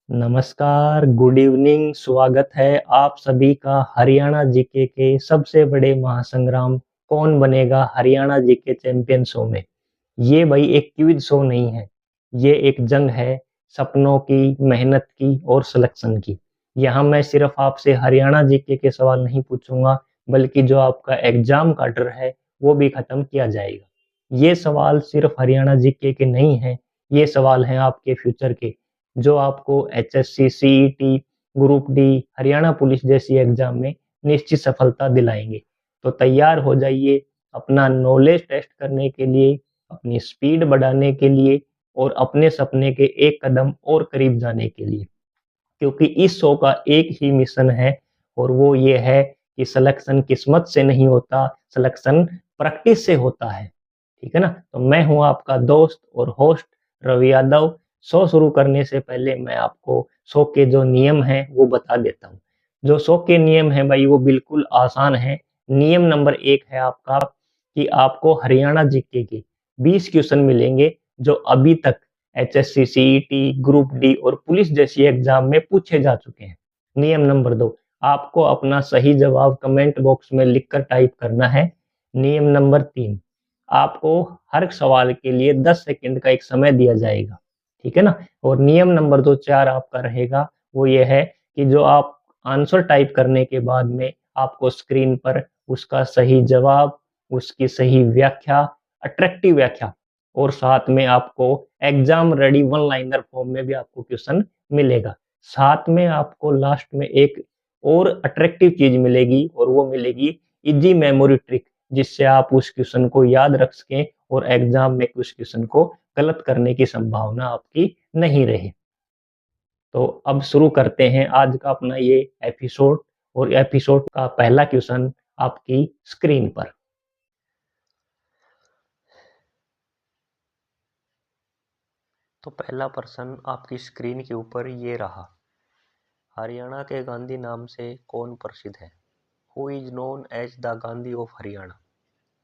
नमस्कार, good evening, स्वागत है आप सभी का हरियाणा जीके के सबसे बड़े महासंग्राम कौन बनेगा हरियाणा जीके चैंपियन शो में। ये भाई एक क्विज शो नहीं है, ये एक जंग है सपनों की, मेहनत की और सिलेक्शन की। यहाँ मैं सिर्फ आपसे हरियाणा जीके के सवाल नहीं पूछूंगा, बल्कि जो आपका एग्जाम का डर है वो भी खत्म किया जाएगा। ये सवाल सिर्फ हरियाणा जीके के नहीं हैं, ये सवाल हैं आपके फ्यूचर के, जो आपको HSC, CET, group D, Haryana police जैसी एग्जाम में निश्चित सफलता दिलाएंगे। तो तैयार हो जाइए अपना नॉलेज टेस्ट करने के लिए, अपनी स्पीड बढ़ाने के लिए और अपने सपने के एक कदम और करीब जाने के लिए। क्योंकि इस शो का एक ही मिशन है और वो ये है कि सिलेक्शन किस्मत से नहीं होता, सिलेक्शन प्रैक्टिस से होता है। ठीक है ना? तो मैं हूँ आपका दोस्त और होस्ट रवि यादव। शो शुरू करने से पहले मैं आपको शो के जो नियम हैं वो बता देता हूँ। जो शो के नियम हैं भाई वो बिल्कुल आसान है। नियम नंबर 1 है आपका कि आपको हरियाणा जीके के 20 क्वेश्चन मिलेंगे जो अभी तक एचएससी, सीईटी, ग्रुप डी और पुलिस जैसी एग्जाम में पूछे जा चुके हैं। नियम नंबर 2, आपको अपना सही जवाब कमेंट बॉक्स में लिखकर टाइप करना है। नियम नंबर 3, आपको हर सवाल के लिए 10 सेकंड का एक समय दिया जाएगा। ठीक है ना? और नियम नंबर 2 4 आपका रहेगा, वो ये है कि जो आप आंसर टाइप करने के बाद में आपको स्क्रीन पर उसका सही जवाब, उसकी सही व्याख्या, अट्रैक्टिव व्याख्या और साथ में आपको exam ready one liner form में भी आपको क्वेश्चन मिलेगा। साथ में आपको लास्ट में एक और अट्रैक्टिव चीज मिलेगी और वो मिलेगी इजी मेमोरी ट्रिक, जिससे आप उस क्वेश्चन को याद रख सकें और एग्जाम में उस क्वेश्चन को गलत करने की संभावना आपकी नहीं रहे। तो अब शुरू करते हैं आज का अपना ये एपिसोड, और एपिसोड का पहला क्वेश्चन आपकी स्क्रीन पर। तो पहला प्रश्न आपकी स्क्रीन के ऊपर ये रहा। हरियाणा के गांधी नाम से कौन प्रसिद्ध है? Who is known as the Gandhi of Haryana?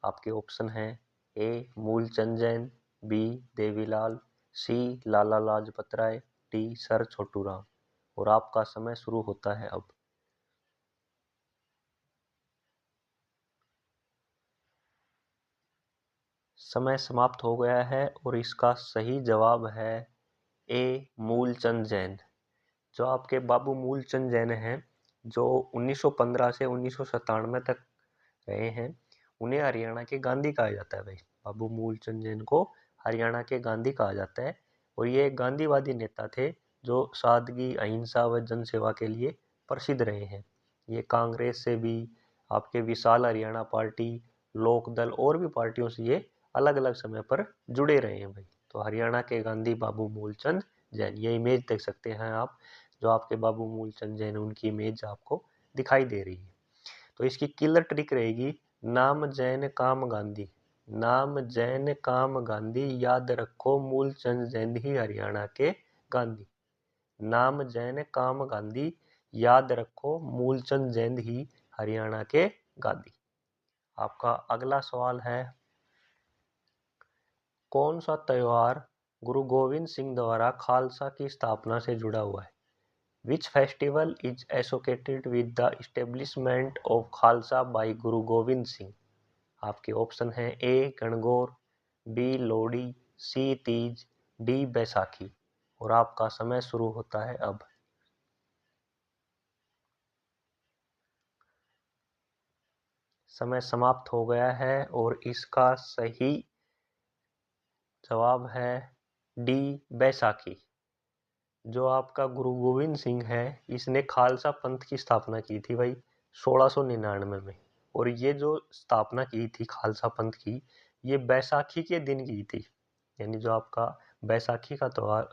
आपके ऑप्शन हैं A Moolchand Jain, B Devilal, C Lala Lajpat Rai, D sir Chhotu Ram. और आपका समय शुरू होता है अब। समय समाप्त हो गया है और इसका सही जवाब है ए मूलचंद जैन। जो आपके बाबू मूलचंद जैन हैं, जो 1915 से 1997 तक रहे हैं, उन्हें हरियाणा के गांधी कहा जाता है भाई। बाबू मूलचंद जैन को हरियाणा के गांधी कहा जाता है। और ये एक गांधीवादी नेता थे जो सादगी, अहिंसा व जनसेवा के लिए प्रसिद्ध रहे हैं। ये कांग्रेस से भी, आपके विशाल हरियाणा पार्टी, लोकदल और भी पार्टियों से ये अलग अलग समय पर जुड़े रहे हैं भाई। तो हरियाणा के गांधी बाबू मूलचंद जैन, ये इमेज देख सकते हैं आप, जो आपके बाबू मूलचंद जैन, उनकी इमेज आपको दिखाई दे रही है। तो इसकी किलर ट्रिक रहेगी, नाम जैन काम गांधी। नाम जैन काम गांधी, याद रखो मूलचंद जैन ही हरियाणा के गांधी। नाम जैन काम गांधी, याद रखो मूलचंद जैन ही हरियाणा के गांधी। आपका अगला सवाल है, कौन सा त्योहार गुरु गोविंद सिंह द्वारा खालसा की स्थापना से जुड़ा हुआ है? Which festival is associated with the establishment of Khalsa by गुरु गोविंद सिंह? आपके ऑप्शन हैं ए गणगौर, बी लोहड़ी, सी तीज, डी बैसाखी। और आपका समय शुरू होता है अब। समय समाप्त हो गया है और इसका सही जवाब है डी बैसाखी। जो आपका गुरु गोविंद सिंह है, इसने खालसा पंथ की स्थापना की थी भाई 1699 में। और ये जो स्थापना की थी खालसा पंथ की, ये बैसाखी के दिन की थी। यानी जो आपका बैसाखी का त्योहार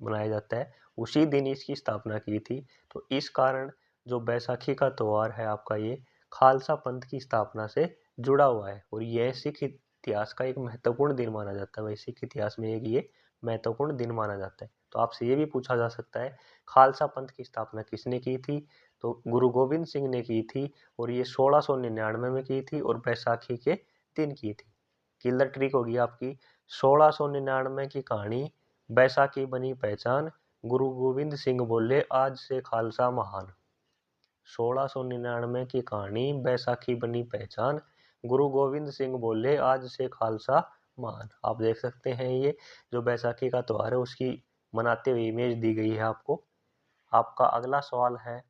मनाया जाता है, उसी दिन इसकी स्थापना की थी। तो इस कारण जो बैसाखी का त्योहार है आपका, ये खालसा पंथ की स्थापना से जुड़ा हुआ है। और यह सिख इतिहास का एक महत्वपूर्ण दिन माना जाता है भाई। सिख इतिहास में एक ये महत्वपूर्ण दिन माना जाता है। तो आपसे ये भी पूछा जा सकता है, खालसा पंथ की स्थापना किसने की थी? तो गुरु गोविंद सिंह ने की थी, और ये 1699 में की थी और बैसाखी के दिन की थी। किलर ट्रिक होगी आपकी, 1699 की कहानी, बैसाखी बनी पहचान, गुरु गोविंद सिंह बोले आज से खालसा महान। 1699 की कहानी, बैसाखी बनी पहचान। गुरु गोविंद सिंह बोले आज से खालसा महान। आप देख सकते हैं ये जो बैसाखी का त्योहार है उसकी मनाते हुए इमेज दी गई है आपको। आपका अगला सवाल है,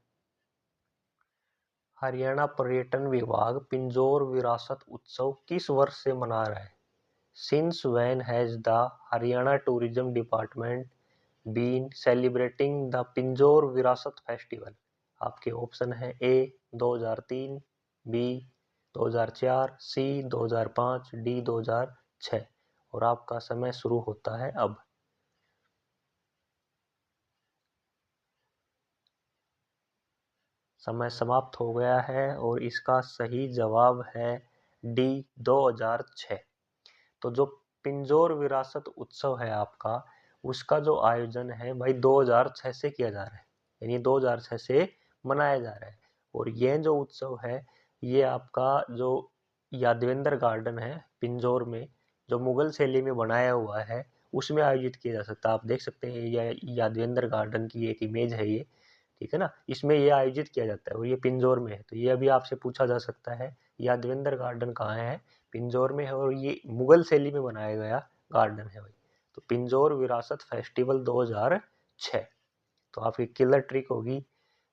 हरियाणा पर्यटन विभाग पिंजौर विरासत उत्सव किस वर्ष से मना रहा है? Since when has the Haryana tourism department been celebrating the Pinjore Virasat festival? आपके ऑप्शन है ए 2003, बी 2004, सी 2005, डी 2006। और आपका समय शुरू होता है अब। समय समाप्त हो गया है और इसका सही जवाब है डी 2006। तो जो पिंजौर विरासत उत्सव है आपका, उसका जो आयोजन है भाई 2006 से किया जा रहा है, यानी 2006 से मनाया जा रहा है। और यह जो उत्सव है ये आपका जो यादवेंद्र गार्डन है पिंजौर में, जो मुगल शैली में बनाया हुआ है, उसमें आयोजित किया जा सकता है। आप देख सकते हैं यह यादवेंद्र गार्डन की एक इमेज है ये, ठीक है ना। इसमें ये आयोजित किया जाता है और ये पिंजौर में है। तो ये अभी आपसे पूछा जा सकता है यादवेंद्र गार्डन कहाँ है? पिंजौर में है और ये मुगल शैली में बनाया गया गार्डन है भाई। तो पिंजौर विरासत फेस्टिवल 2006। तो आपकी किलर ट्रिक होगी,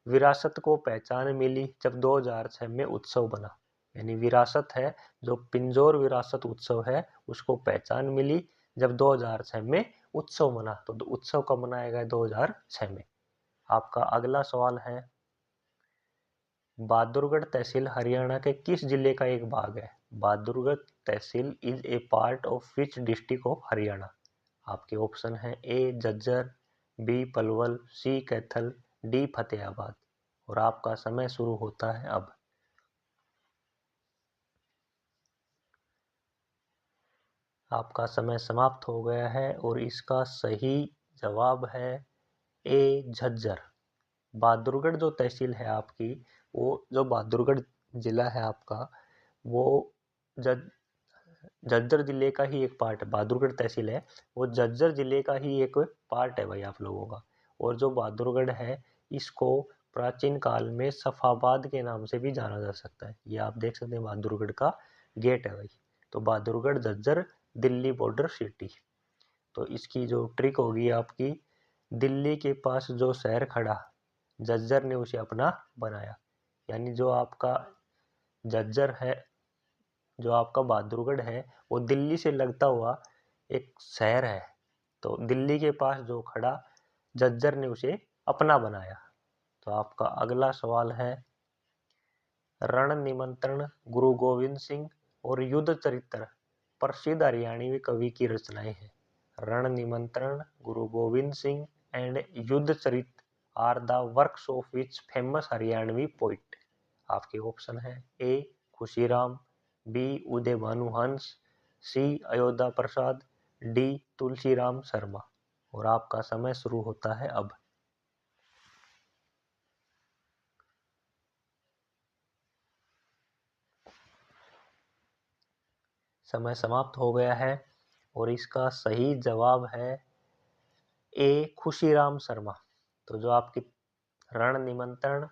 विरासत को पहचान मिली जब 2006 में उत्सव बना। यानी विरासत है जो पिंजौर विरासत उत्सव है उसको पहचान मिली जब 2006 में उत्सव बना। तो उत्सव कब मनाया गया? 2006 में। आपका अगला सवाल है, बहादुरगढ़ तहसील हरियाणा के किस जिले का एक भाग है? बहादुरगढ़ तहसील is a part of which district of Haryana? आपके ऑप्शन है A Jhajjar, B Palwal, C Kaithal, D Fatehabad. और आपका समय शुरू होता है अब। आपका समय समाप्त हो गया है और इसका सही जवाब है ए झज्जर। बहादुरगढ़ जो तहसील है आपकी, वो जो बहादुरगढ़ जिला है आपका, वो झज्जर जिले का ही एक पार्ट है। बहादुरगढ़ तहसील है वो झज्जर जिले का ही एक पार्ट है भाई आप लोगों का। और जो बहादुरगढ़ है इसको प्राचीन काल में सफाबाद के नाम से भी जाना जा सकता है। ये आप देख सकते हैं बहादुरगढ़ का गेट है भाई। तो बहादुरगढ़ झज्जर दिल्ली बॉर्डर सिटी। तो इसकी जो ट्रिक होगी आपकी, दिल्ली के पास जो शहर खड़ा, झज्जर ने उसे अपना बनाया। यानी जो आपका झज्जर है, जो आपका बहादुरगढ़ है, वो दिल्ली से लगता हुआ एक शहर है। तो दिल्ली के पास जो खड़ा, झज्जर ने उसे अपना बनाया। तो आपका अगला सवाल है, रण निमंत्रण, गुरु गोविंद सिंह और युद्ध चरित्र प्रसिद्ध हरियाणवी कवि की रचनाएं हैं। रण निमंत्रण, गुरु Govind Singh and Yuddh Charitra are the works of which famous Haryanvi poet? आपके ऑप्शन है A Khushiram, B Uday Bhanuhans, C Ayodhya Prasad, D Tulsiram Sharma. और आपका समय शुरू होता है अब। समय समाप्त हो गया है और इसका सही जवाब है ए खुशीराम शर्मा। तो जो आपकी रण निमंत्रण,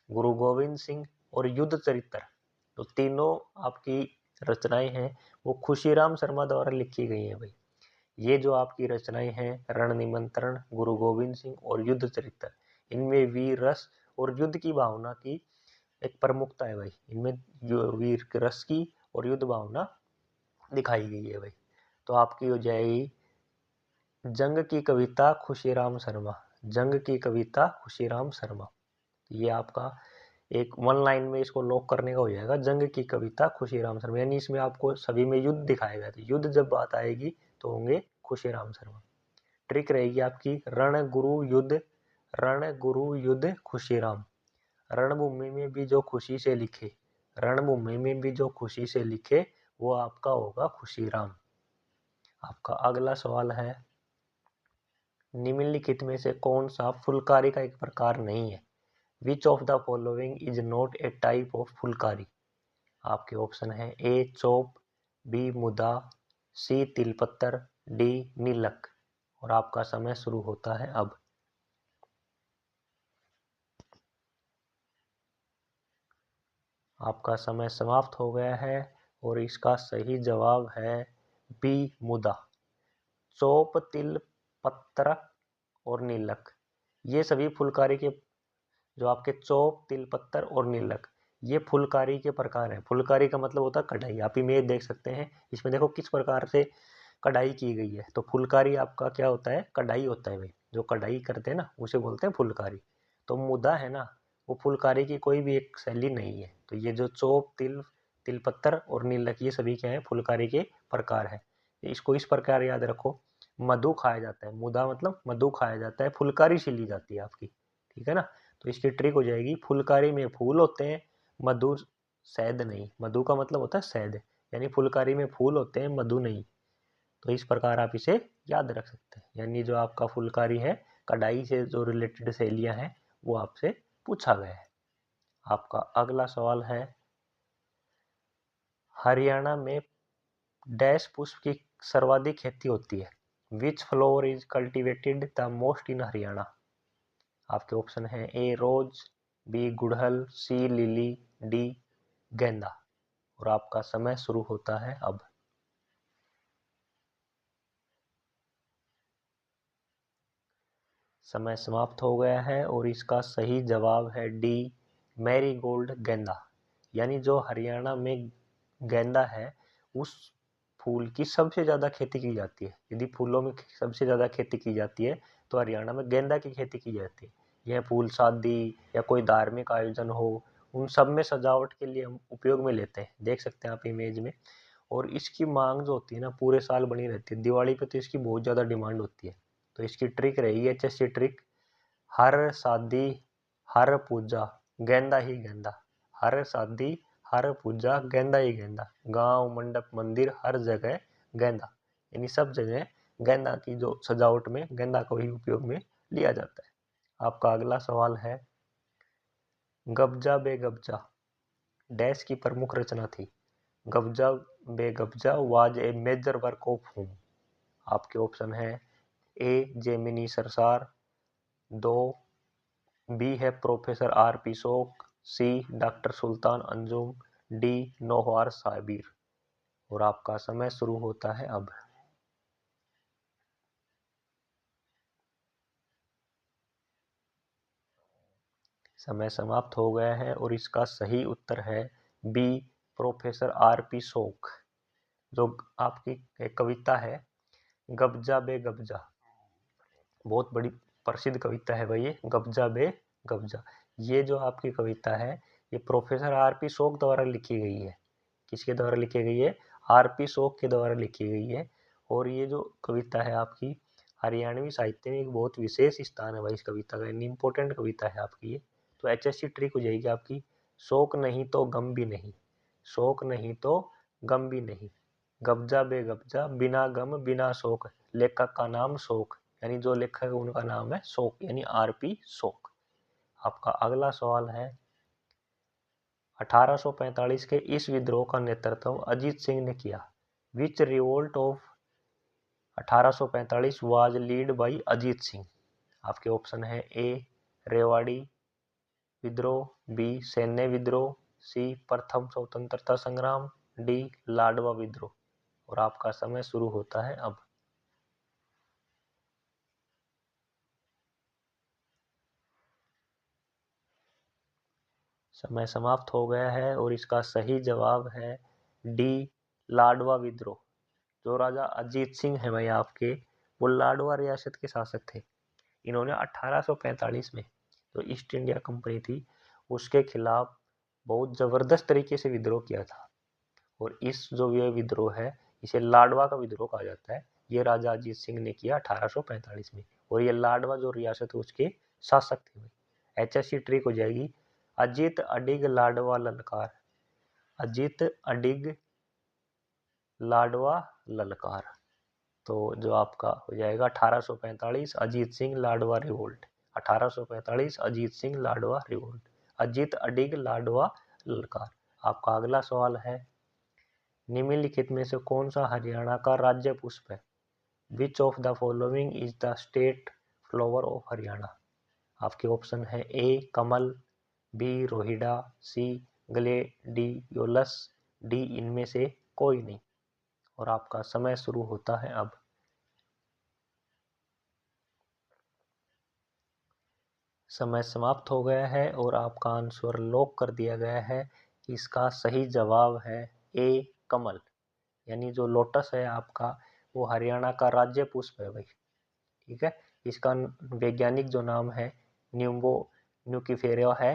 गुरु गोविंद सिंह और युद्ध चरित्र, तो तीनों आपकी रचनाएं हैं वो खुशीराम शर्मा द्वारा लिखी गई हैं भाई। ये जो आपकी रचनाएं हैं रण निमंत्रण, गुरु गोविंद सिंह और युद्ध चरित्र, इनमें वीर रस और युद्ध की भावना की एक प्रमुखता है भाई। इनमें वीर रस की और युद्ध भावना दिखाई गई है भाई। तो आपकी हो जाएगी जंग की कविता खुशीराम शर्मा। जंग की कविता खुशीराम शर्मा। ये आपका एक वन लाइन में इसको लॉक करने का हो जाएगा, जंग की कविता खुशीराम शर्मा। यानी इसमें आपको सभी में युद्ध दिखाया गया था। युद्ध जब बात आएगी तो होंगे खुशीराम शर्मा। ट्रिक रहेगी आपकी, रण गुरु युद्ध, रण गुरु युद्ध खुशीराम। रणभूमि में भी जो खुशी से लिखे, रणभूमि में भी जो खुशी से लिखे वो आपका होगा खुशीराम। आपका अगला सवाल है, निम्नलिखित में से कौन सा फुलकारी का एक प्रकार नहीं है? Which of the following is not a type of Phulkari? आपके ऑप्शन है ए चौप, बी मुदा, सी तिलपत्तर, डी नीलक। और आपका समय शुरू होता है अब। आपका समय समाप्त हो गया है और इसका सही जवाब है बी मुदा। चोप, तिल, पत्र और नीलक, ये सभी फुलकारी के, जो आपके चोप, तिल पत्तर और नीलक, ये फुलकारी के प्रकार हैं। फुलकारी का मतलब होता है कढ़ाई। आप इमेज देख सकते हैं, इसमें देखो किस प्रकार से कढ़ाई की गई है। तो फुलकारी आपका क्या होता है, कढ़ाई होता है भाई। जो कढ़ाई करते हैं ना उसे बोलते हैं फुलकारी। तो मुदा है ना, वो फुलकारी की कोई भी एक शैली नहीं है। तो ये जो चोप, तिल, तिल पत्तर और नीलक, ये सभी क्या है, फुलकारी के प्रकार है। इसको इस प्रकार याद रखो, मधु खाया जाता है, मुदा मतलब मधु खाया जाता है, फुलकारी छिली जाती है आपकी, ठीक है ना। तो इसकी ट्रिक हो जाएगी, फुलकारी में फूल होते हैं, मधु शहद नहीं। मधु का मतलब होता है शहद, यानी फुलकारी में फूल होते हैं, मधु नहीं। तो इस प्रकार आप इसे याद रख सकते हैं। यानी जो आपका फुलकारी है, कढ़ाई से जो रिलेटेड शैलियाँ हैं वो आपसे पूछा गया है। आपका अगला सवाल है, हरियाणा में डैश पुष्प की सर्वाधिक खेती होती है। विच flower is cultivated the most in Haryana. आपके ऑप्शन है ए रोज, बी गुड़हल, सी लिली, डी गेंदा। और आपका समय शुरू होता है अब। समय समाप्त हो गया है और इसका सही जवाब है डी मैरीगोल्ड, गेंदा। यानी जो हरियाणा में गेंदा है, उस फूल की सबसे ज़्यादा खेती की जाती है। यदि फूलों में सबसे ज़्यादा खेती की जाती है तो हरियाणा में गेंदा की खेती की जाती है। यह फूल शादी या कोई धार्मिक आयोजन हो, उन सब में सजावट के लिए हम उपयोग में लेते हैं। देख सकते हैं आप इमेज में। और इसकी मांग जो होती है ना, पूरे साल बनी रहती है। दिवाली पे तो इसकी बहुत ज़्यादा डिमांड होती है। तो इसकी ट्रिक रहेगी, HSC ट्रिक, हर शादी हर पूजा गेंदा ही गेंदा। हर शादी हर पूजा गेंदा ही गेंदा। गांव, मंडप, मंदिर, हर जगह गेंदा। यानी सब जगह गेंदा की जो सजावट में गेंदा को ही उपयोग में लिया जाता है। आपका अगला सवाल है, गबजा बेगबजा डैश की प्रमुख रचना थी। गबजा बेगबजा was a major work of whom. आपके ऑप्शन है ए जेमिनी सरसार, दो बी है प्रोफेसर RP शोक, सी डॉक्टर सुल्तान अंजुम, डी नौहार साबिर। और आपका समय शुरू होता है अब। समय समाप्त हो गया है और इसका सही उत्तर है बी प्रोफेसर RP शोक। जो आपकी एक कविता है गबजा बे गबजा, बहुत बड़ी प्रसिद्ध कविता है भाई ये, गबजा बे गबजा। ये जो आपकी कविता है, ये प्रोफेसर RP शोक द्वारा लिखी गई है। किसके द्वारा लिखी गई है, RP शोक के द्वारा लिखी गई है। और ये जो कविता है आपकी हरियाणवी साहित्य में एक बहुत विशेष स्थान है भाई इस कविता का, इम्पोर्टेंट कविता है आपकी ये। तो HSC ट्रिक हो जाएगी आपकी, शोक नहीं तो गम भी नहीं, शोक नहीं तो गम भी नहीं, गबजा बे गबजा बिना गम बिना शोक, लेखक का नाम शोक। यानी जो लेखक है उनका नाम है शोक, यानी RP शोक। आपका अगला सवाल है, 1845 के इस विद्रोह का नेतृत्व अजीत सिंह ने किया। Which revolt of 1845 was lead by Ajit Singh. आपके ऑप्शन है ए रेवाड़ी विद्रोह, बी सैन्य विद्रोह, सी प्रथम स्वतंत्रता संग्राम, डी लाडवा विद्रोह। और आपका समय शुरू होता है अब। समय समाप्त हो गया है और इसका सही जवाब है डी लाडवा विद्रोह। जो राजा अजीत सिंह है भाई आपके, वो लाडवा रियासत के शासक थे। इन्होंने 1845 में जो ईस्ट इंडिया कंपनी थी उसके खिलाफ बहुत जबरदस्त तरीके से विद्रोह किया था। और इस जो ये विद्रोह है, इसे लाडवा का विद्रोह कहा जाता है। ये राजा अजीत सिंह ने किया 1845 में। और ये लाडवा जो रियासत है उसके शासक थे। HSC ट्रिक हो जाएगी, अजीत अडिग लाडवा ललकार, अजीत अडिग लाडवा ललकार। तो जो आपका हो जाएगा 1845 अजीत सिंह लाडवा रिवोल्ट, 1845 अजीत सिंह लाडवा रिवोल्ट, अजीत अडिग लाडवा ललकार। आपका अगला सवाल है, निम्नलिखित में से कौन सा हरियाणा का राज्य पुष्प है। Which of the following is the state flower of Haryana. आपके ऑप्शन है ए कमल, बी रोहिड़ा, सी ग्लेडियोलस, डी इनमें से कोई नहीं। और आपका समय शुरू होता है अब। समय समाप्त हो गया है और आपका आंसर लॉक कर दिया गया है। इसका सही जवाब है ए कमल, यानी जो लोटस है आपका वो हरियाणा का राज्य पुष्प है भाई। ठीक है, इसका वैज्ञानिक जो नाम है न्यूम्बो न्यूकिफेरिया है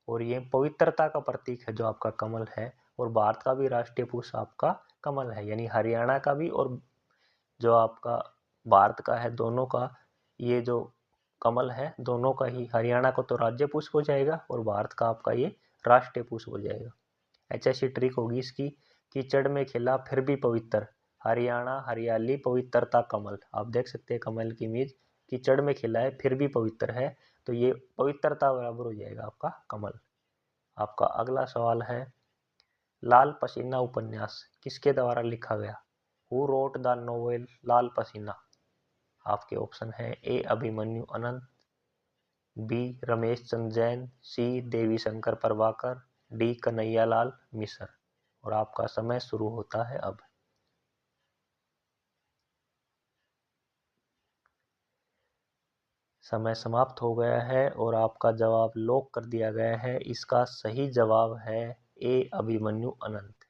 और ये पवित्रता का प्रतीक है जो आपका कमल है। और भारत का भी राष्ट्रीय पुष्प आपका कमल है, यानी हरियाणा का भी और जो आपका भारत का है, दोनों का ये जो कमल है दोनों का ही, हरियाणा को तो राज्य पुष्प हो जाएगा और भारत का आपका ये राष्ट्रीय पुष्प हो जाएगा। ऐसी ट्रिक होगी इसकी, कीचड़ में खिला फिर भी पवित्र, हरियाणा हरियाली पवित्रता कमल। आप देख सकते हैं कमल की इमेज, कीचड़ में खिला है फिर भी पवित्र है, तो ये पवित्रता बराबर हो जाएगा आपका कमल। आपका अगला सवाल है, लाल पसीना उपन्यास किसके द्वारा लिखा गया? हु रोट द नोवेल लाल पसीना? आपके ऑप्शन है ए अभिमन्यु अनंत, बी रमेश चंद्र जैन, सी देवी शंकर प्रभाकर, डी कन्हैयालाल मिश्र। और आपका समय शुरू होता है अब। समय समाप्त हो गया है और आपका जवाब लॉक कर दिया गया है। इसका सही जवाब है ए अभिमन्यु अनंत।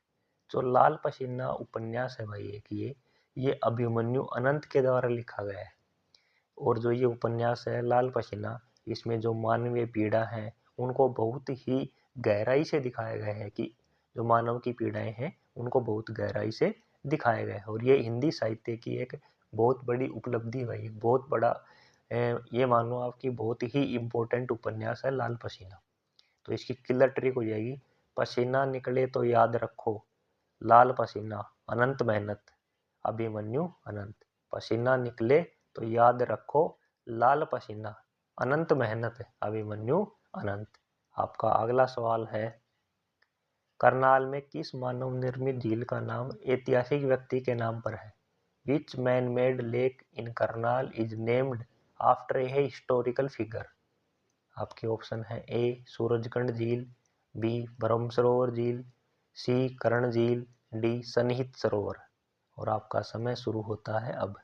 जो लाल पसीना उपन्यास है भाई एक ये अभिमन्यु अनंत के द्वारा लिखा गया है। और जो ये उपन्यास है लाल पसीना, इसमें जो मानवीय पीड़ा है उनको बहुत ही गहराई से दिखाया गया है कि जो मानव की पीड़ाएं हैं उनको बहुत गहराई से दिखाया गया है। और ये हिंदी साहित्य की एक बहुत बड़ी उपलब्धि भाई, बहुत बड़ा ये मानो आपकी बहुत ही इम्पोर्टेंट उपन्यास है लाल पसीना। तो इसकी किलर ट्रिक हो जाएगी, पसीना निकले तो याद रखो, लाल पसीना अनंत मेहनत, अभिमन्यु अनंत। पसीना निकले तो याद रखो, लाल पसीना अनंत मेहनत, अभिमन्यु अनंत। आपका अगला सवाल है, करनाल में किस मानव निर्मित झील का नाम ऐतिहासिक व्यक्ति के नाम पर है? Which man made lake in Karnal is named after a historical figure? आपके ऑप्शन है ए सूरजकुंड झील, बी ब्रह्म सरोवर झील, सी कर्ण झील, डी सन्निहित सरोवर। और आपका समय शुरू होता है अब।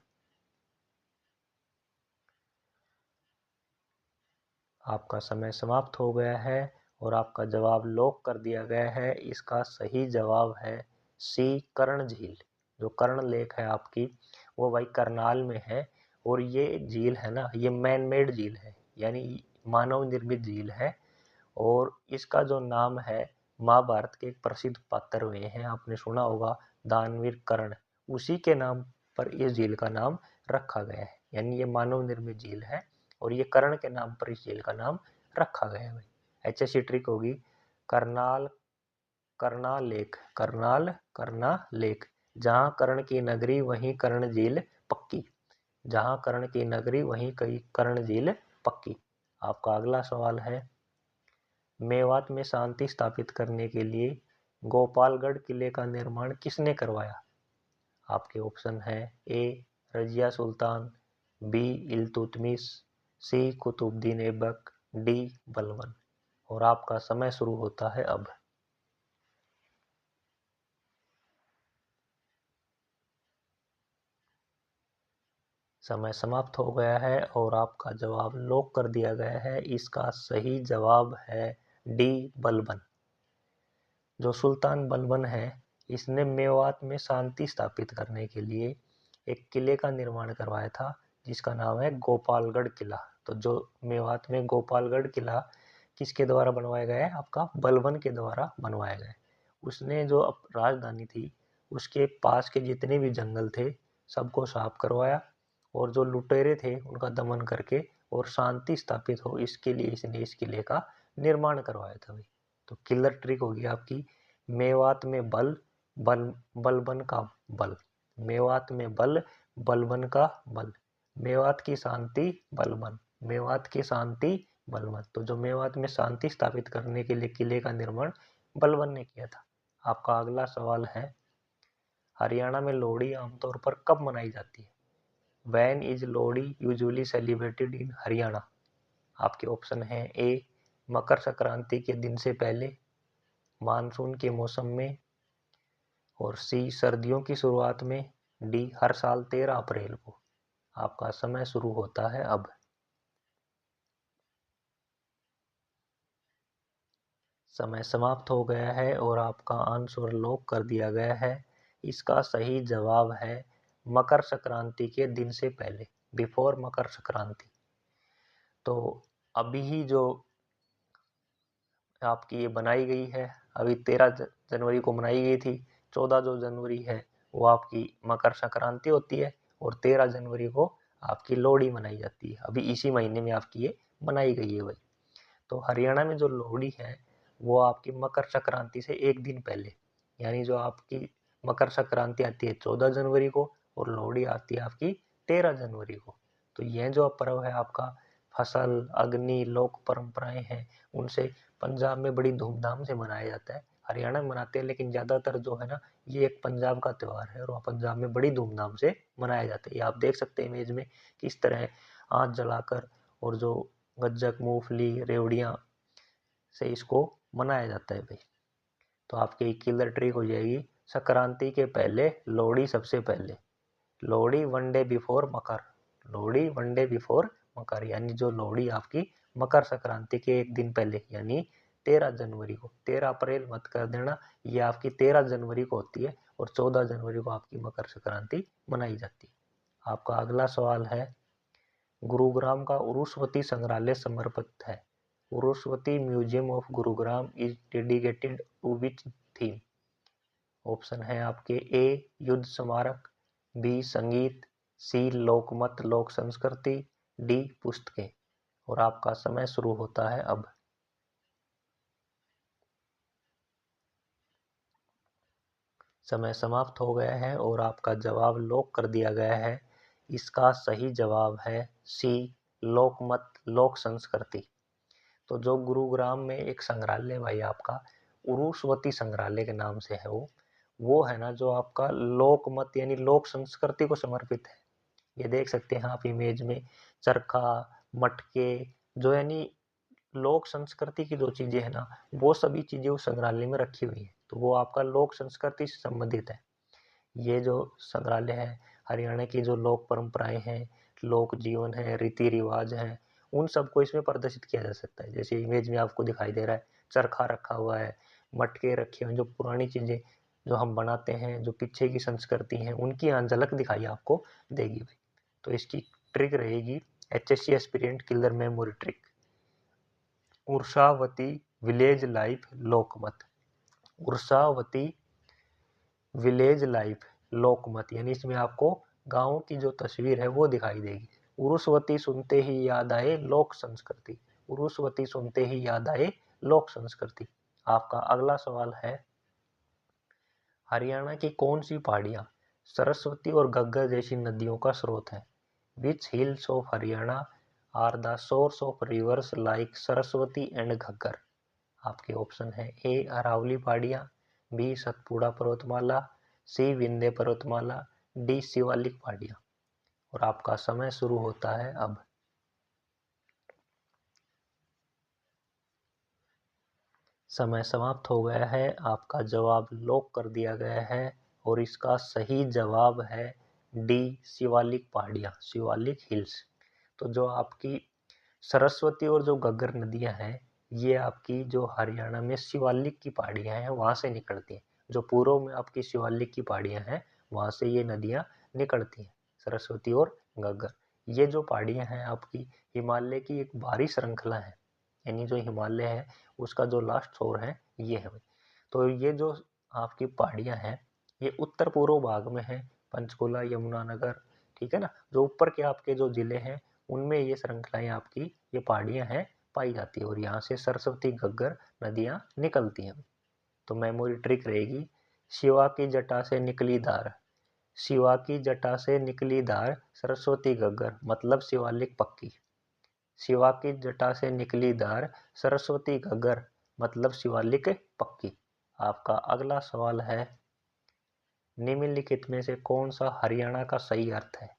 आपका समय समाप्त हो गया है और आपका जवाब लॉक कर दिया गया है। इसका सही जवाब है सी कर्ण झील। जो कर्ण लेक है आपकी वो भाई करनाल में है। और ये झील है ना, ये मैन मेड झील है, यानी मानव निर्मित झील है। और इसका जो नाम है महाभारत के एक प्रसिद्ध पात्र हुए हैं, आपने सुना होगा दानवीर कर्ण, उसी के नाम पर इस झील का नाम रखा गया है। यानी ये मानव निर्मित झील है और ये कर्ण के नाम पर इस झील का नाम रखा गया है। ऐसी ट्रिक होगी, करनाल करना लेक, करनाल करना लेक, जहाँ कर्ण की नगरी वहीं कर्ण झील पक्की, जहाँ कर्ण की नगरी वहीं कई कर्ण झील पक्की। आपका अगला सवाल है, मेवात में शांति स्थापित करने के लिए गोपालगढ़ किले का निर्माण किसने करवाया? आपके ऑप्शन है ए रजिया सुल्तान, बी इल्तुतमिश, सी कुतुबुद्दीन ऐबक, डी बलबन। और आपका समय शुरू होता है अब। समय समाप्त हो गया है और आपका जवाब लॉक कर दिया गया है। इसका सही जवाब है डी बलबन। जो सुल्तान बलबन है इसने मेवात में शांति स्थापित करने के लिए एक किले का निर्माण करवाया था जिसका नाम है गोपालगढ़ किला। तो जो मेवात में गोपालगढ़ किला किसके द्वारा बनवाया गया है? आपका बलबन के द्वारा बनवाया गया है। उसने जो राजधानी थी उसके पास के जितने भी जंगल थे सबको साफ करवाया और जो लुटेरे थे उनका दमन करके और शांति स्थापित हो इसके लिए इसने इस किले का निर्माण करवाया था भाई। तो किलर ट्रिक होगी आपकी, मेवात में बल, बलबन का बल, मेवात में बल, बलबन का बल, मेवात की शांति बलबन, मेवात की शांति बलबन। तो जो मेवात में शांति स्थापित करने के लिए किले का निर्माण बलबन ने किया था। आपका अगला सवाल है, हरियाणा में लोहड़ी आमतौर पर कब मनाई जाती है? When is Lohri usually celebrated in Haryana? आपके ऑप्शन है ए मकर संक्रांति के दिन से पहले, मानसून के मौसम में, और सी सर्दियों की शुरुआत में, डी हर साल 13 अप्रैल को। आपका समय शुरू होता है अब। समय समाप्त हो गया है और आपका आंसर लॉक कर दिया गया है। इसका सही जवाब है मकर संक्रांति के दिन से पहले, बिफोर मकर संक्रांति। तो अभी ही जो आपकी ये बनाई गई है, अभी 13 जनवरी को बनाई गई थी। 14 जो जनवरी है वो आपकी मकर संक्रांति होती है, और 13 जनवरी को आपकी लोहड़ी मनाई जाती है। अभी इसी महीने में आपकी ये बनाई गई है भाई। तो हरियाणा में जो लोहड़ी है वो आपकी मकर संक्रांति से एक दिन पहले, यानी जो आपकी मकर संक्रांति आती है 14 जनवरी को, और लोहड़ी आती है आपकी 13 जनवरी को। तो यह जो पर्व है आपका फसल, अग्नि, लोक परंपराएं हैं, उनसे पंजाब में बड़ी धूमधाम से मनाया जाता है। हरियाणा में मनाते हैं, लेकिन ज़्यादातर जो है ना, ये एक पंजाब का त्यौहार है, और वह पंजाब में बड़ी धूमधाम से मनाया जाता है। ये आप देख सकते हैं इमेज में किस तरह आँच जलाकर और जो गज्जक, मूंगफली, रेवड़ियाँ से इसको मनाया जाता है भाई। तो आपकी किलर ट्रिक हो जाएगी, संक्रांति के पहले लोहड़ी सबसे पहले। लोहड़ी वन डे बिफोर मकर। लोहड़ी वन डे बिफोर मकर, यानी जो लोहड़ी आपकी मकर संक्रांति के एक दिन पहले, यानी 13 जनवरी को। 13 अप्रैल मत कर देना, ये आपकी 13 जनवरी को होती है, और 14 जनवरी को आपकी मकर संक्रांति मनाई जाती है। आपका अगला सवाल है, गुरुग्राम का उरुष्वती संग्रहालय समर्पित है। Urushvati museum of Gurugram is dedicated to which theme. Option है आपके ए युद्ध स्मारक, बी संगीत, सी लोकमत लोक संस्कृति, डी पुस्तकें। और आपका समय शुरू होता है अब। समय समाप्त हो गया है और आपका जवाब लॉक कर दिया गया है। इसका सही जवाब है सी लोकमत लोक संस्कृति। तो जो गुरुग्राम में एक संग्रहालय भाई आपका उरुष्वती संग्रहालय के नाम से है, वो है ना जो आपका लोकमत यानी लोक संस्कृति को समर्पित है। ये देख सकते हैं आप इमेज में, चरखा, मटके, जो यानी लोक संस्कृति की जो चीजें है ना, वो सभी चीजें उस संग्रहालय में रखी हुई है। तो वो आपका लोक संस्कृति से संबंधित है। ये जो संग्रहालय है, हरियाणा की जो लोक परंपराएं हैं, लोक जीवन है, रीति रिवाज हैं, उन सबको इसमें प्रदर्शित किया जा सकता है। जैसे इमेज में आपको दिखाई दे रहा है, चरखा रखा हुआ है, मटके रखे हुए हैं, जो पुरानी चीजें जो हम बनाते हैं, जो पीछे की संस्कृति है, उनकी यहाँ झलक दिखाई आपको देगी भाई। तो इसकी ट्रिक रहेगी HSC aspirant killer memory trick, Ursavati village life Lokmat. Ursavati village life Lokmat, यानी इसमें आपको गाँव की जो तस्वीर है वो दिखाई देगी। उरुष्वती सुनते ही याद आए लोक संस्कृति। उरुष्वती सुनते ही याद आए लोक संस्कृति। आपका अगला सवाल है, हरियाणा की कौन सी पहाड़ियां सरस्वती और घग्गर जैसी नदियों का स्रोत है। Which hills of Haryana are the source of rivers like Saraswati and Ghaggar. आपके ऑप्शन है ए अरावली पहाड़ियां, बी सतपुड़ा पर्वतमाला, सी विंध्य पर्वतमाला, डी शिवालिक पहाड़ियां। और आपका समय शुरू होता है अब। समय समाप्त हो गया है, आपका जवाब लॉक कर दिया गया है, और इसका सही जवाब है डी शिवालिक पहाड़ियां, शिवालिक हिल्स। तो जो आपकी सरस्वती और जो घग्गर नदियां हैं, ये आपकी जो हरियाणा में शिवालिक की पहाड़ियां हैं वहां से निकलती हैं। जो पूर्व में आपकी शिवालिक की पहाड़ियां हैं वहां से ये नदियां निकलती हैं, सरस्वती और घग्गर। ये जो पहाड़ियां हैं आपकी हिमालय की एक भारी श्रृंखला है, यानी जो हिमालय है उसका जो लास्ट छोर है ये है। तो ये जो आपकी पहाड़ियां हैं ये उत्तर पूर्व भाग में है, पंचकुला, यमुनानगर, ठीक है ना। जो ऊपर के आपके जो जिले हैं उनमें ये श्रृंखलाएं आपकी, ये पहाड़ियां हैं, पाई जाती है, और यहाँ से सरस्वती घग्गर नदियां निकलती हैं। तो मेमोरी ट्रिक रहेगी, शिवा की जटा से निकली धार। शिवा की जटा से निकली धार सरस्वती घग्गर, मतलब शिवालिक पक्की। शिवा की जटा से निकली धार सरस्वती घग्गर, मतलब शिवालिक पक्की। आपका अगला सवाल है, निम्नलिखित में से कौन सा हरियाणा का सही अर्थ है।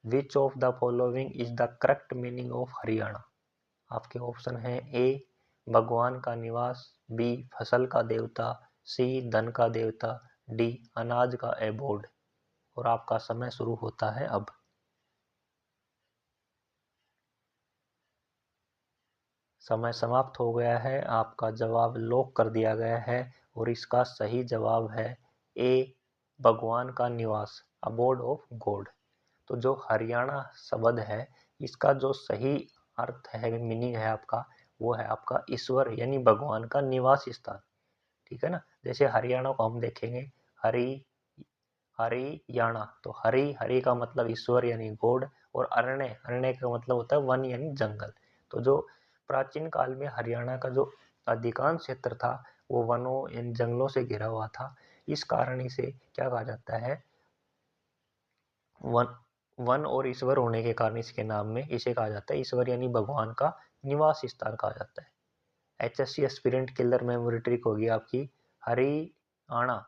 Which of the following is the correct meaning of Haryana. आपके ऑप्शन है ए भगवान का निवास, बी फसल का देवता, सी धन का देवता, डी अनाज का एबोर्ड। और आपका समय शुरू होता है अब। समय समाप्त हो गया है, आपका जवाब लॉक कर दिया गया है और इसका सही जवाब है ए भगवान का निवास, अबोर्ड ऑफ गॉड। तो जो हरियाणा शब्द है इसका जो सही अर्थ है, मीनिंग है आपका, वो है आपका ईश्वर यानी भगवान का निवास स्थान। ठीक है ना। जैसे हरियाणा को हम देखेंगे, हरि हरियाणा, तो हरि हरि का मतलब ईश्वर यानी गॉड, और अरण्य अरण्य का मतलब होता है वन यानी जंगल। तो जो प्राचीन काल में हरियाणा का जो अधिकांश क्षेत्र था वो वनों इन जंगलों से घिरा हुआ था। इस कारण इसे क्या कहा जाता है, वन वन और ईश्वर होने के कारण इसके नाम में इसे कहा जाता है ईश्वर यानी भगवान का निवास स्थान कहा जाता है। HSC aspirant killer memory trick होगी आपकी, हरियाणा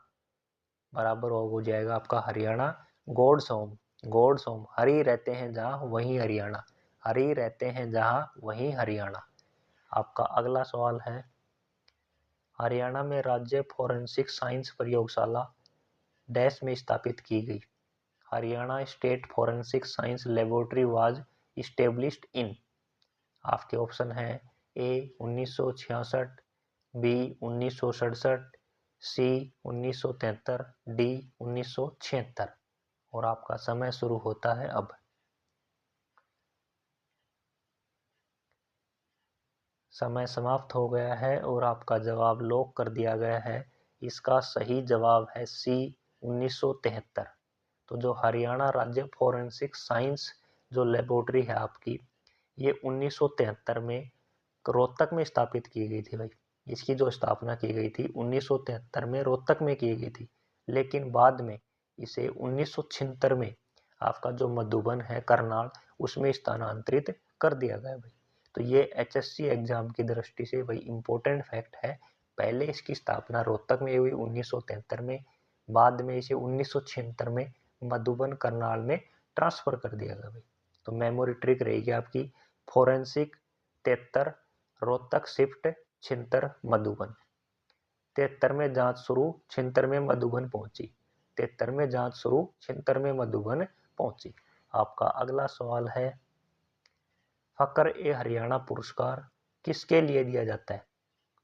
बराबर हो जाएगा आपका Haryana, God's home, God's home, Hari रहते हैं जहाँ वहीं हरियाणा, हरि रहते हैं जहाँ वहीं हरियाणा। आपका अगला सवाल है, हरियाणा में राज्य फोरेंसिक साइंस प्रयोगशाला डैश में स्थापित की गई। Haryana state forensic science laboratory was established in. आपके ऑप्शन है ए 1966, बी 1967, सी 1973, डी 1976। और आपका समय शुरू होता है अब। समय समाप्त हो गया है और आपका जवाब लॉक कर दिया गया है। इसका सही जवाब है सी 1973। तो जो हरियाणा राज्य फोरेंसिक साइंस जो लेबोरेटरी है आपकी, ये 1973 में रोहतक में स्थापित की गई थी भाई। इसकी जो स्थापना की गई थी 1973 में रोहतक में की गई थी, लेकिन बाद में इसे 1976 में आपका जो मधुबन है करनाल उसमें स्थानांतरित कर दिया गया भाई। तो ये एचएससी एग्जाम की दृष्टि से भाई इंपॉर्टेंट फैक्ट है। पहले इसकी स्थापना रोहतक में हुई 1973 में, बाद में इसे 1976 में मधुबन करनाल में ट्रांसफर कर दिया गया भाई। तो मेमोरी ट्रिक रहेगी आपकी, फोरेंसिक 73 रोहतक शिफ्ट 76 मधुबन। 73 में जांच शुरू, 76 में मधुबन पहुंची, 73 में जांच शुरू, 76 में मधुबन पहुंची। आपका अगला सवाल है, फकर ए हरियाणा पुरस्कार किसके लिए दिया जाता है।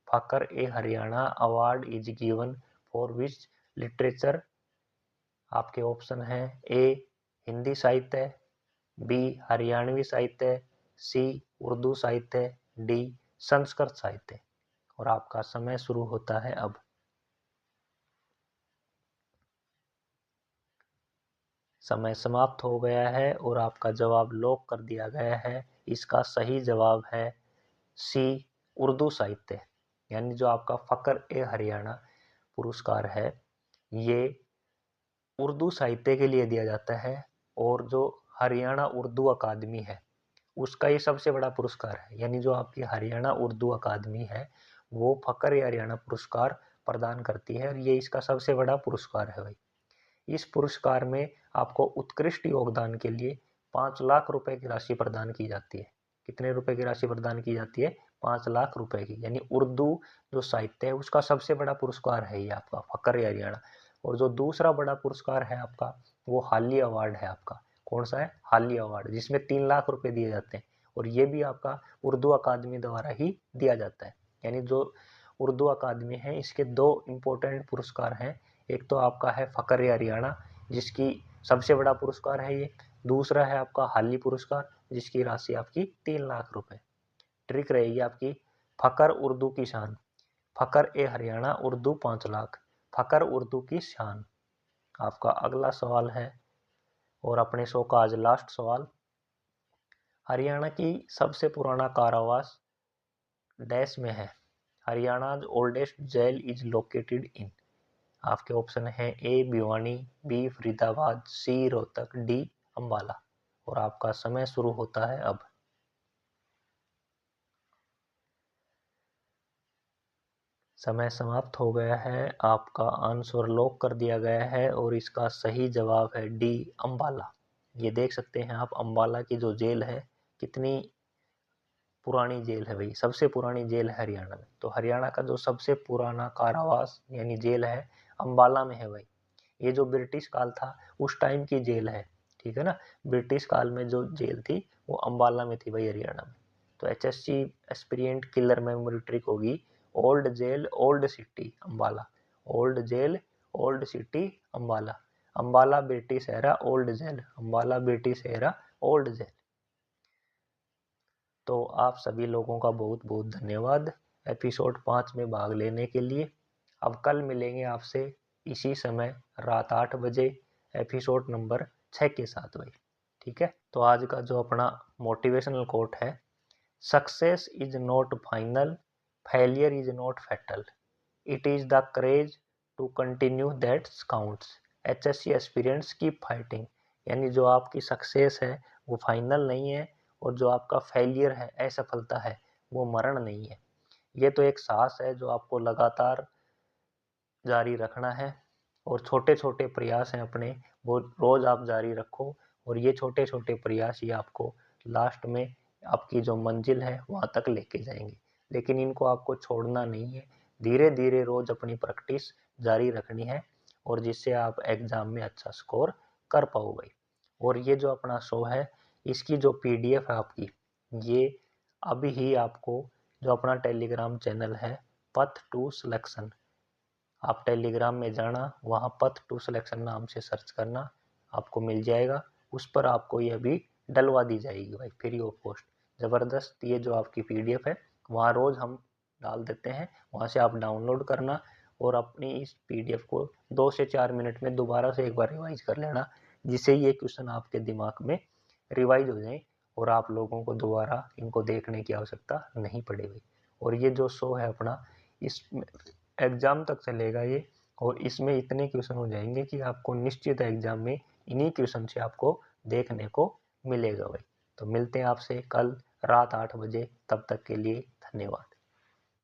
Fakhr e Haryana award is given for which literature. आपके ऑप्शन है ए हिंदी साहित्य, बी हरियाणवी साहित्य, सी उर्दू साहित्य, डी संस्कृत साहित्य। और आपका समय शुरू होता है अब। समय समाप्त हो गया है और आपका जवाब लॉक कर दिया गया है। इसका सही जवाब है सी उर्दू साहित्य। यानी जो आपका फकर ए हरियाणा पुरस्कार है ये उर्दू साहित्य के लिए दिया जाता है, और जो हरियाणा उर्दू अकादमी है उसका ये सबसे बड़ा पुरस्कार है। यानी जो आपकी हरियाणा उर्दू अकादमी है वो फकर ए हरियाणा पुरस्कार प्रदान करती है और ये इसका सबसे बड़ा पुरस्कार है भाई। इस पुरस्कार में आपको उत्कृष्ट योगदान के लिए 5 लाख रुपए की राशि प्रदान की जाती है। कितने रुपए की राशि प्रदान की जाती है, 5 लाख रुपए की। यानी उर्दू जो साहित्य है उसका सबसे बड़ा पुरस्कार है ये आपका फकर ए हरियाणा। और जो दूसरा बड़ा पुरस्कार है आपका वो हाली अवार्ड है आपका। कौन सा है, हाली अवार्ड, जिसमें 3 लाख रुपए दिए जाते हैं, और ये भी आपका उर्दू अकादमी द्वारा ही दिया जाता है। यानी जो उर्दू अकादमी है इसके दो इम्पोर्टेंट पुरस्कार हैं। एक तो आपका है फकर ए हरियाणा जिसकी सबसे बड़ा पुरस्कार है ये, दूसरा है आपका हाली पुरस्कार जिसकी राशि आपकी 3 लाख रुपए। ट्रिक रहेगी आपकी, फकर उर्दू की शान, फकर ए हरियाणा उर्दू 5 लाख, फकर उर्दू की शान। आपका अगला सवाल है और अपने शो का आज लास्ट सवाल, हरियाणा की सबसे पुराना कारावास डैश में है। Haryana oldest jail is located in. आपके ऑप्शन है A Bhiwani, B Faridabad, C Rohtak, D Ambala. और आपका समय शुरू होता है अब। समय समाप्त हो गया है, आपका आंसर लॉक कर दिया गया है और इसका सही जवाब है डी अंबाला। ये देख सकते हैं आप अंबाला की जो जेल है कितनी पुरानी जेल है भाई, सबसे पुरानी जेल है हरियाणा में। तो हरियाणा का जो सबसे पुराना कारावास यानी जेल है अम्बाला में है भाई। ये जो ब्रिटिश काल था उस टाइम की जेल है, ठीक है ना। ब्रिटिश काल में जो जेल थी वो अम्बाला में थी भाई, हरियाणा में। तो HSC aspirant killer memory trick होगी old jail old city Ambala, old jail old city Ambala, Ambala British era old jail, Ambala British era old jail. तो आप सभी लोगों का बहुत बहुत धन्यवाद एपिसोड 5 में भाग लेने के लिए। अब कल मिलेंगे आपसे इसी समय रात 8 बजे एपिसोड नंबर 6 के साथ भाई, ठीक है। तो आज का जो अपना मोटिवेशनल कोट है, success is not final, failure is not fatal, it is the courage to continue that counts, HSC aspirants keep fighting. यानी जो आपकी सक्सेस है वो फाइनल नहीं है, और जो आपका फेलियर है, असफलता है, वो मरण नहीं है। ये तो एक साहस है जो आपको लगातार जारी रखना है, और छोटे छोटे प्रयास हैं अपने, वो रोज आप जारी रखो, और ये छोटे छोटे प्रयास ही आपको लास्ट में आपकी जो मंजिल है वहां तक लेके जाएंगे। लेकिन इनको आपको छोड़ना नहीं है, धीरे धीरे रोज अपनी प्रैक्टिस जारी रखनी है, और जिससे आप एग्जाम में अच्छा स्कोर कर पाओ भाई। और ये जो अपना शो है, इसकी जो PDF है आपकी, ये अभी ही आपको जो अपना टेलीग्राम चैनल है पथ टू सिलेक्शन, आप टेलीग्राम में जाना, वहाँ पथ टू सिलेक्शन नाम से सर्च करना, आपको मिल जाएगा। उस पर आपको ये अभी डलवा दी जाएगी भाई, फ्री ऑफ कॉस्ट। ज़बरदस्त ये जो आपकी PDF है वहाँ रोज़ हम डाल देते हैं, वहाँ से आप डाउनलोड करना, और अपनी इस PDF को 2 से 4 मिनट में दोबारा से एक बार रिवाइज कर लेना, जिससे ये क्वेश्चन आपके दिमाग में रिवाइज हो जाए, और आप लोगों को दोबारा इनको देखने की आवश्यकता नहीं पड़ेगी। और ये जो शो है अपना, इस एग्जाम तक चलेगा ये, और इसमें इतने क्वेश्चन हो जाएंगे कि आपको निश्चित एग्जाम में इन्हीं क्वेश्चन से आपको देखने को मिलेगा भाई। तो मिलते हैं आपसे कल रात 8 बजे, तब तक के लिए धन्यवाद।